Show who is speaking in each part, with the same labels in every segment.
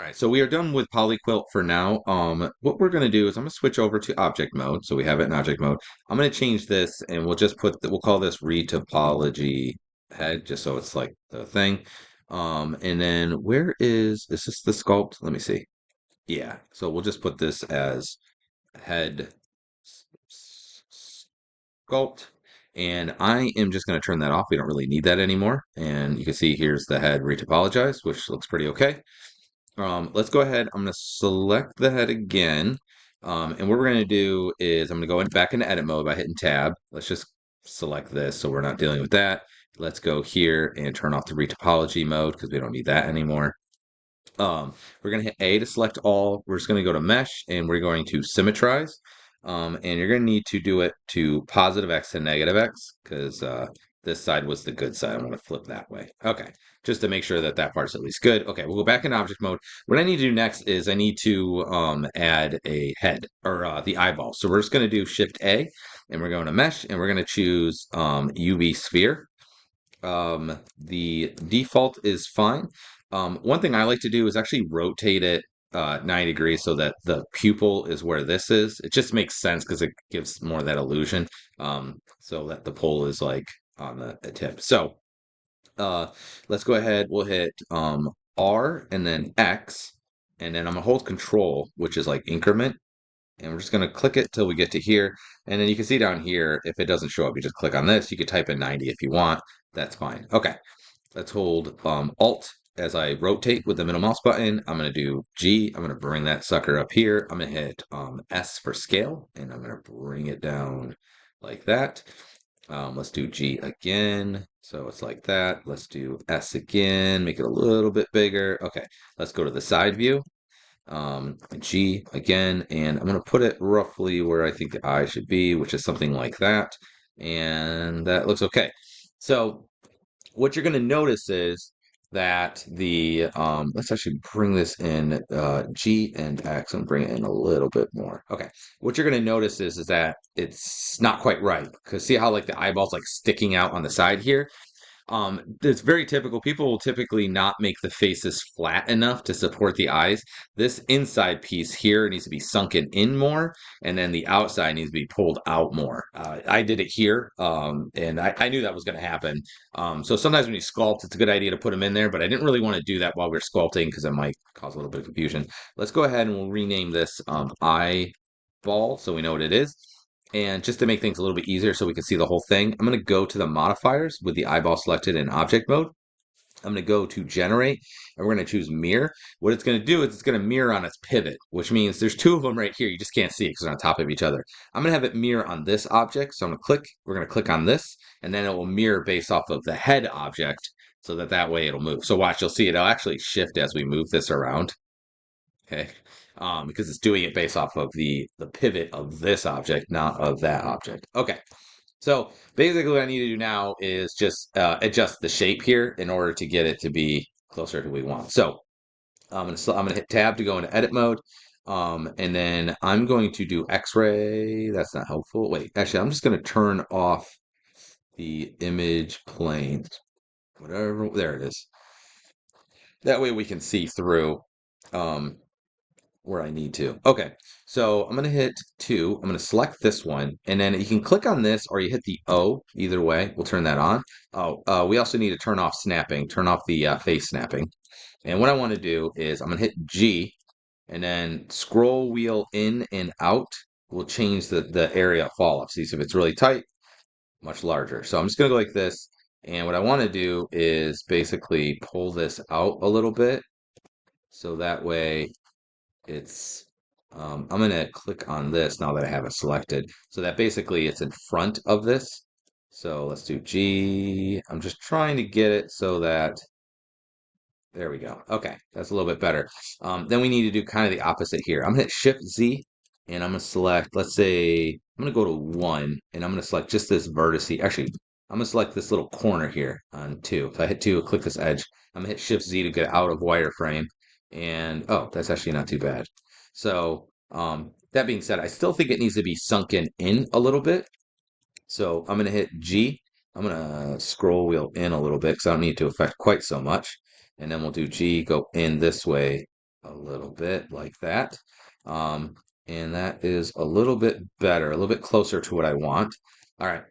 Speaker 1: All right, so we are done with polyquilt for now. What we're going to do is I'm going to switch over to object mode. So we have it in object mode. I'm going to change this and we'll just we'll call this retopology head, just so it's like the thing. And then is this the sculpt? Let me see. Yeah, so we'll just put this as head sculpt. And I am just going to turn that off. We don't really need that anymore. And you can see here's the head retopologized, which looks pretty okay. Let's go ahead. I'm going to select the head again. And what we're going to do is I'm going to go back into edit mode by hitting tab. Let's just select this so we're not dealing with that. Let's go here and turn off the retopology mode because we don't need that anymore. We're going to hit A to select all. We're just going to go to mesh and we're going to symmetrize. And you're going to need to do it to positive X and negative X because this side was the good side. I'm going to flip that way. Okay, just to make sure that that part's at least good. Okay, we'll go back in object mode. What I need to do next is I need to add a head or the eyeball. So we're just going to do Shift A and we're going to mesh and we're going to choose UV sphere. The default is fine. One thing I like to do is actually rotate it 90 degrees so that the pupil is where this is. It just makes sense because it gives more of that illusion. So that the pole is like on the tip. So uh, let's go ahead. We'll hit R and then X, and then I'm gonna hold Control, which is like increment, and we're just going to click it till we get to here. And then you can see down here, if it doesn't show up, you just click on this. You could type in 90 if you want. That's fine. Okay, let's hold Alt as I rotate with the middle mouse button. I'm going to do G. I'm going to bring that sucker up here. I'm going to hit S for scale, and I'm going to bring it down like that. Let's do G again. So it's like that. Let's do S again, make it a little bit bigger. Okay, let's go to the side view. G again, and I'm going to put it roughly where I think the eye should be, which is something like that. And that looks okay. So what you're going to notice is that let's actually bring this in G and X and bring it in a little bit more. Okay. What you're going to notice is that it's not quite right because see how like the eyeball's like sticking out on the side here? It's very typical. People will typically not make the faces flat enough to support the eyes. This inside piece here needs to be sunken in more, and then the outside needs to be pulled out more. I did it here, and I knew that was going to happen. So sometimes when you sculpt, it's a good idea to put them in there, but I didn't really want to do that while we are sculpting because it might cause a little bit of confusion. Let's go ahead and we'll rename this eyeball so we know what it is. And just to make things a little bit easier so we can see the whole thing, I'm going to go to the modifiers with the eyeball selected in object mode. I'm going to go to generate and we're going to choose mirror. What it's going to do is it's going to mirror on its pivot, which means there's two of them right here. You just can't see it because they're on top of each other. I'm going to have it mirror on this object. So I'm going to click, we're going to click on this, and then it will mirror based off of the head object so that way it'll move. So watch, you'll see it'll actually shift as we move this around. Okay. Because it's doing it based off of the pivot of this object, not of that object. Okay. So basically what I need to do now is just adjust the shape here in order to get it to be closer to what we want. So I'm gonna hit tab to go into edit mode. And then I'm going to do X-ray. That's not helpful. Wait, actually, I'm just gonna turn off the image plane. Whatever, there it is. That way we can see through where I need to. Okay, so I'm gonna hit 2. I'm gonna select this one, and then you can click on this or you hit the O. Either way, we'll turn that on. Oh, we also need to turn off snapping, turn off the face snapping. And what I want to do is I'm gonna hit G, and then scroll wheel in and out will change the area of fall off. See, so if it's really tight, much larger. So I'm just gonna go like this, and what I want to do is basically pull this out a little bit, so that way it's I'm going to click on this now that I have it selected so that basically it's in front of this. So let's do G. I'm just trying to get it so that there we go. Okay, that's a little bit better. Then we need to do kind of the opposite here. I'm going to hit Shift Z and I'm going to select, let's say, I'm going to go to 1 and I'm going to select just this vertice. Actually, I'm going to select this little corner here on 2. If I hit 2, click this edge. I'm going to hit Shift Z to get out of wireframe. And oh, that's actually not too bad. So that being said, I still think it needs to be sunken in a little bit. So I'm going to hit G. I'm going to scroll wheel in a little bit because I don't need to affect quite so much. And then we'll do G, go in this way a little bit like that. Um, and that is a little bit better, a little bit closer to what I want. All right.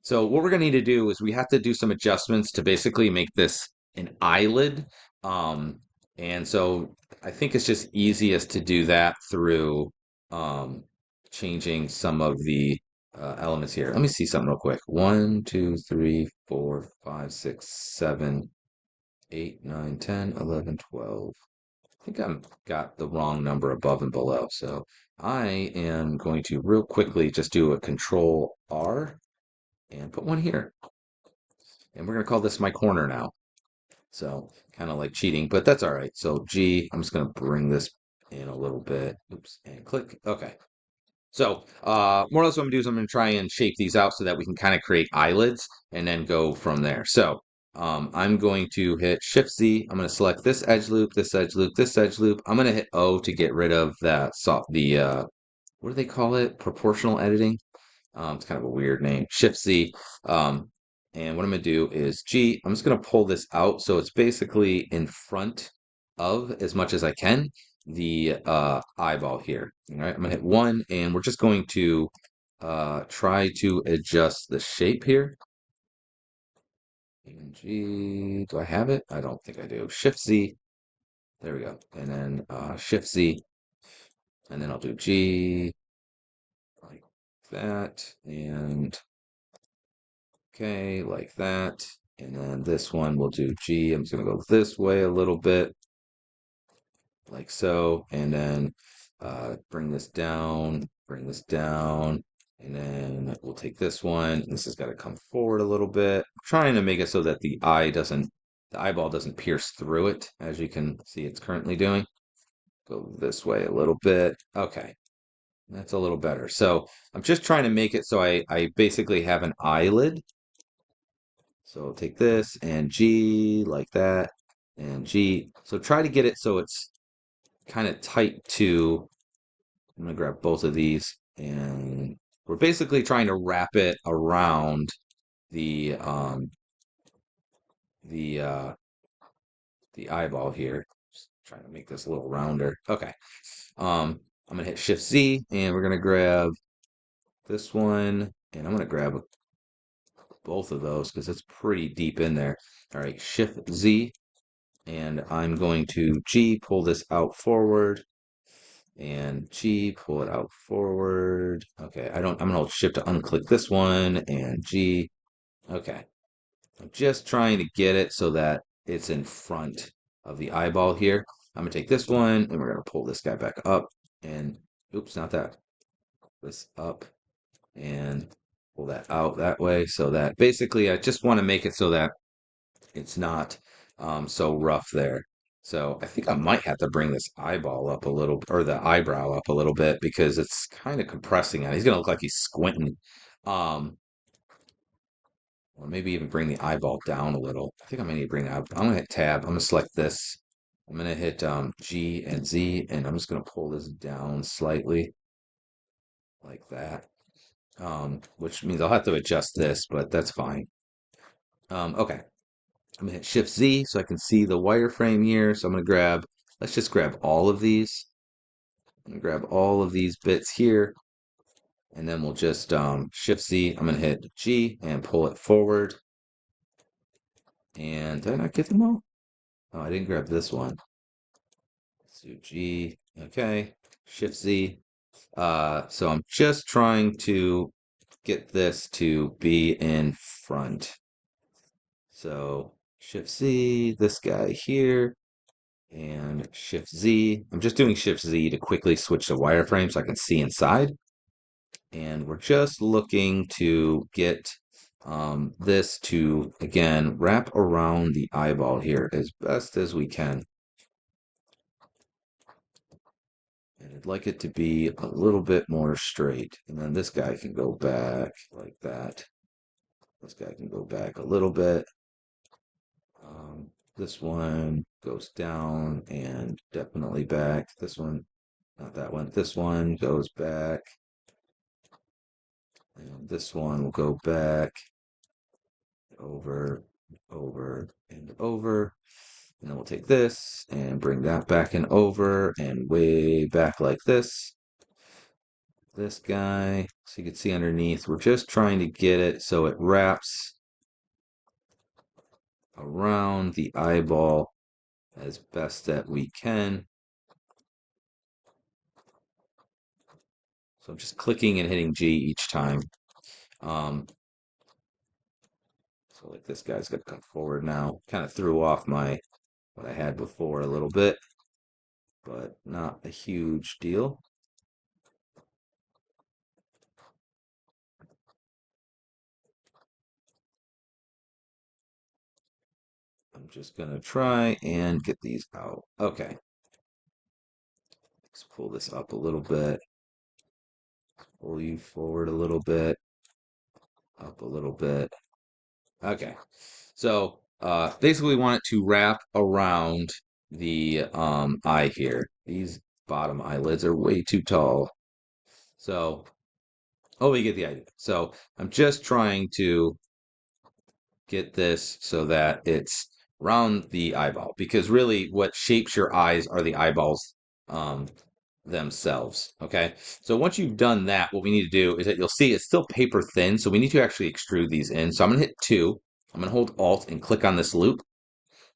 Speaker 1: So what we're going to need to do is we have to do some adjustments to basically make this an eyelid. Um, and so I think it's just easiest to do that through um, changing some of the elements here. Let me see something real quick. 1, 2, 3, 4, 5, 6, 7, 8, 9, 10, 11, 12. I think I've got the wrong number above and below. So I am going to real quickly just do a Control R and put one here. And we're going to call this my corner now. So kind of like cheating, but that's all right. So G, I'm just going to bring this in a little bit. Oops, and click. Okay. So more or less what I'm going to do is I'm going to try and shape these out so that we can kind of create eyelids and then go from there. So I'm going to hit Shift Z. I'm going to select this edge loop, this edge loop, this edge loop. I'm going to hit O to get rid of that soft, what do they call it? Proportional editing. It's kind of a weird name. Shift Z. Um, and what I'm going to do is G. I'm just going to pull this out so it's basically in front of, as much as I can, the eyeball here. All right, I'm going to hit 1, and we're just going to try to adjust the shape here. And G. Do I have it? I don't think I do. Shift Z. There we go. And then Shift Z. And then I'll do G like that. And okay, like that. And then this one we'll do G. I'm just going to go this way a little bit, like so. And then bring this down, and then we'll take this one. This has got to come forward a little bit. I'm trying to make it so that the eyeball doesn't pierce through it, as you can see it's currently doing. Go this way a little bit. Okay, that's a little better. So I'm just trying to make it so I basically have an eyelid. So I'll take this and G like that and G. So try to get it so it's kind of tight to, I'm gonna grab both of these and we're basically trying to wrap it around the um the uh the eyeball here. Just trying to make this a little rounder. Okay. I'm gonna hit Shift Z and we're gonna grab this one and I'm gonna grab both of those because it's pretty deep in there. All right, Shift Z and I'm going to G, pull this out forward, and G, pull it out forward. Okay, I'm gonna hold Shift to unclick this one, and G. Okay, I'm just trying to get it so that it's in front of the eyeball here. I'm gonna take this one, and we're gonna pull this guy back up, and oops, not that. This up, and pull that out that way, so that basically I just want to make it so that it's not so rough there. So I think I might have to bring this eyeball up a little, or the eyebrow up a little bit because it's kind of compressing it. He's gonna look like he's squinting. Um, or maybe even bring the eyeball down a little. I think I may need to bring that. I'm gonna hit Tab. I'm gonna select this. I'm gonna hit G and Z, and I'm just gonna pull this down slightly like that. Which means I'll have to adjust this, but that's fine. Okay. I'm gonna hit Shift Z so I can see the wireframe here. So I'm gonna grab, let's just grab all of these. I'm gonna grab all of these bits here, and then we'll just Shift Z. I'm gonna hit G and pull it forward. And did I not get them all? Oh, I didn't grab this one. Let's do G. Okay. Shift Z. So I'm just trying to get this to be in front. So Shift Z, this guy here. And Shift Z. I'm just doing Shift Z to quickly switch to wireframe so I can see inside. And we're just looking to get this to, again, wrap around the eyeball here as best as we can. And I'd like it to be a little bit more straight. And then this guy can go back like that. This guy can go back a little bit. This one goes down and definitely back. This one, not that one. This one goes back. And this one will go back over, over, and over. And then we'll take this and bring that back and over and way back like this. This guy, so you can see underneath, we're just trying to get it so it wraps around the eyeball as best that we can. So I'm just clicking and hitting G each time. Um, so like this guy's gonna come forward now. Kind of threw off what I had before a little bit, but not a huge deal. I'm just gonna try and get these out. Okay, let's pull this up a little bit. Pull you forward a little bit, up a little bit. Okay, so basically we want it to wrap around the eye here. These bottom eyelids are way too tall. So, oh, you get the idea. So I'm just trying to get this so that it's around the eyeball because really what shapes your eyes are the eyeballs um, themselves. Okay. So once you've done that, what we need to do is that you'll see it's still paper thin. So we need to actually extrude these in. So I'm going to hit 2. I'm going to hold Alt and click on this loop.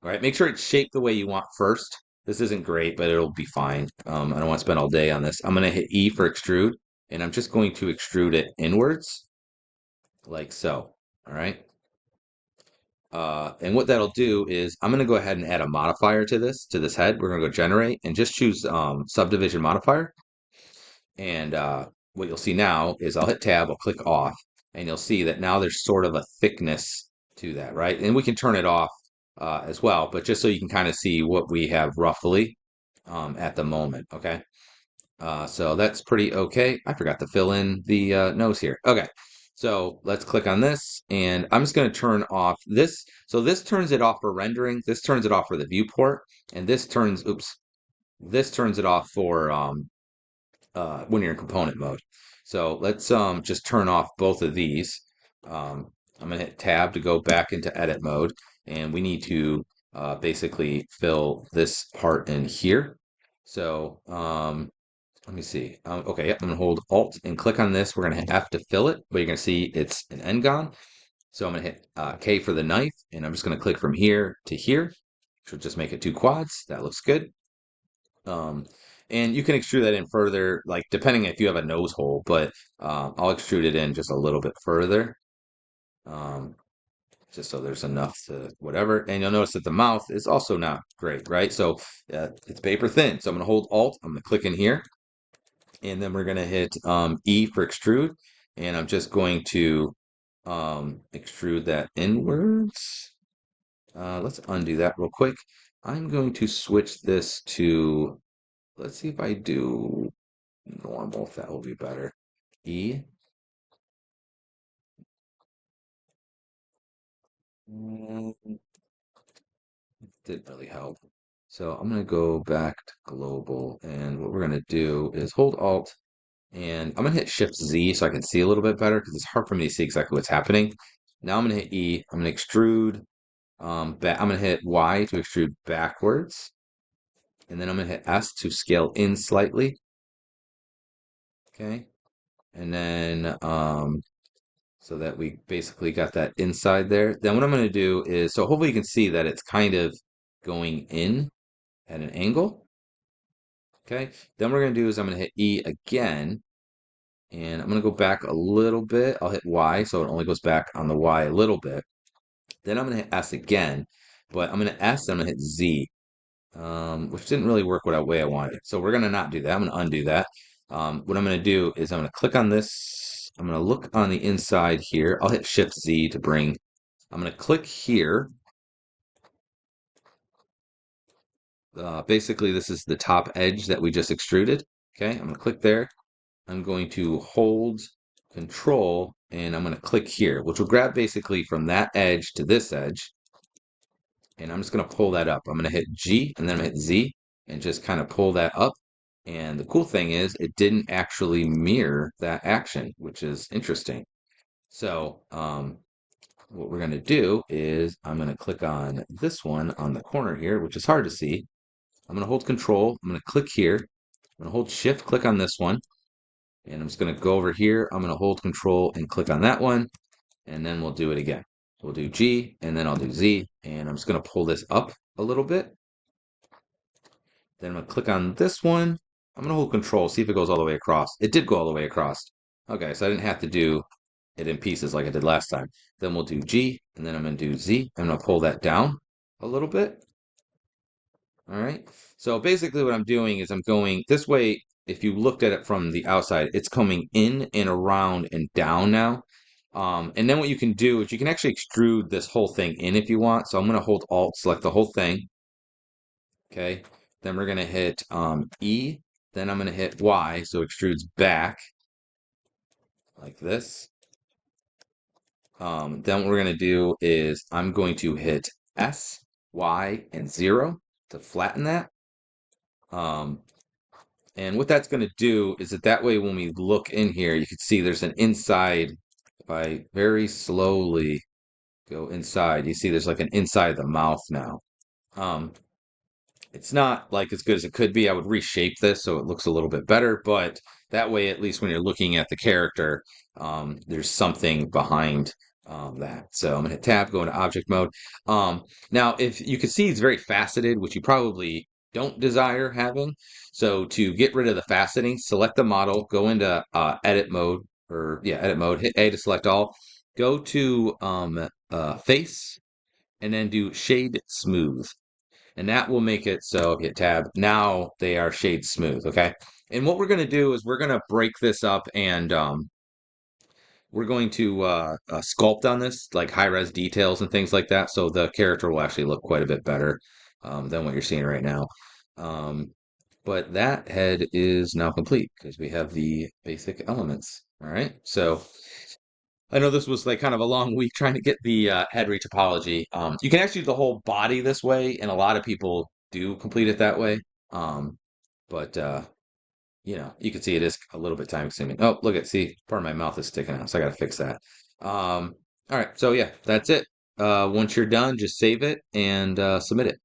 Speaker 1: All right. Make sure it's shaped the way you want first. This isn't great, but it'll be fine. I don't want to spend all day on this. I'm going to hit E for extrude, and I'm just going to extrude it inwards like so. All right. And what that'll do is I'm going to go ahead and add a modifier to this head. We're going to go generate and just choose subdivision modifier. And what you'll see now is I'll hit tab, I'll click off, and you'll see that now there's sort of a thickness to that, right? And we can turn it off as well, but just so you can kind of see what we have roughly at the moment, okay? So that's pretty okay. I forgot to fill in the nose here. Okay, so let's click on this, and I'm just going to turn off this. So this turns it off for rendering. This turns it off for the viewport, and this turns it off for when you're in component mode. So let's just turn off both of these. I'm going to hit tab to go back into edit mode, and we need to basically fill this part in here. So let me see. Okay, yep, I'm going to hold Alt and click on this. We're going to hit F to fill it, but you're going to see it's an N-gon. So I'm going to hit K for the knife, and I'm just going to click from here to here, which will just make it 2 quads. That looks good. Um, and you can extrude that in further, like depending if you have a nose hole, but I'll extrude it in just a little bit further, um, just so there's enough to whatever. And you'll notice that the mouth is also not great, right? So it's paper thin. So I'm going to hold Alt, I'm going to click in here, and then we're going to hit E for extrude, and I'm just going to extrude that inwards. Let's undo that real quick. I'm going to switch this to, let's see if I do normal, if that will be better. E. Mm, didn't really help. So I'm going to go back to global, and what we're going to do is hold Alt, and I'm going to hit Shift Z so I can see a little bit better because it's hard for me to see exactly what's happening. Now I'm going to hit E. I'm going to extrude. I'm going to hit Y to extrude backwards, and then I'm going to hit S to scale in slightly. Okay, and then so that we basically got that inside there. Then what I'm going to do is, so hopefully you can see that it's kind of going in at an angle. Okay, then what we're going to do is I'm going to hit E again, and I'm going to go back a little bit. I'll hit Y, so it only goes back on the Y a little bit. Then I'm going to hit S again, but I'm going to S, and I'm going to hit Z, which didn't really work what way I wanted. So we're going to not do that. I'm going to undo that. What I'm going to do is I'm going to click on this. I'm going to look on the inside here. I'll hit Shift Z to bring. I'm going to click here. Basically, this is the top edge that we just extruded. Okay, I'm going to click there. I'm going to hold Control, and I'm going to click here, which will grab basically from that edge to this edge. And I'm just going to pull that up. I'm going to hit G, and then I'm going to hit Z, and just kind of pull that up. And the cool thing is it didn't actually mirror that action, which is interesting. So what we're going to do is I'm going to click on this one on the corner here, which is hard to see. I'm going to hold Control. I'm going to click here. I'm going to hold Shift, click on this one. And I'm just going to go over here. I'm going to hold Control and click on that one. And then we'll do it again. We'll do G, and then I'll do Z. And I'm just going to pull this up a little bit. Then I'm going to click on this one. I'm going to hold Control, see if it goes all the way across. It did go all the way across. Okay, so I didn't have to do it in pieces like I did last time. Then we'll do G, and then I'm going to do Z. I'm going to pull that down a little bit. All right. So basically what I'm doing is I'm going this way. If you looked at it from the outside, it's coming in and around and down now. And then what you can do is you can actually extrude this whole thing in if you want. So I'm going to hold Alt, select the whole thing. Okay. Then we're going to hit E. Then I'm going to hit Y, so extrudes back like this. Then what we're going to do is I'm going to hit S, Y, and 0 to flatten that. And what that's going to do is that way when we look in here, you can see there's an inside. If I very slowly go inside, you see there's like an inside of the mouth now. Um, it's not like as good as it could be. I would reshape this so it looks a little bit better, but that way, at least when you're looking at the character, there's something behind that. So I'm gonna hit tab, go into object mode. Now, if you can see, it's very faceted, which you probably don't desire having. So to get rid of the faceting, select the model, go into edit mode, edit mode, hit A to select all, go to face, and then do shade smooth, and that will make it so hit tab. Now they are shade smooth. Okay. And what we're going to do is we're going to break this up, and we're going to sculpt on this, like high res details and things like that. So the character will actually look quite a bit better than what you're seeing right now. Um, but that head is now complete because we have the basic elements. All right. So I know this was like kind of a long week trying to get the head retopology. You can actually do the whole body this way, and a lot of people do complete it that way. Um, but you can see it is a little bit time consuming. Oh, look at see, part of my mouth is sticking out, so I got to fix that. All right, so yeah, that's it. Once you're done, just save it and submit it.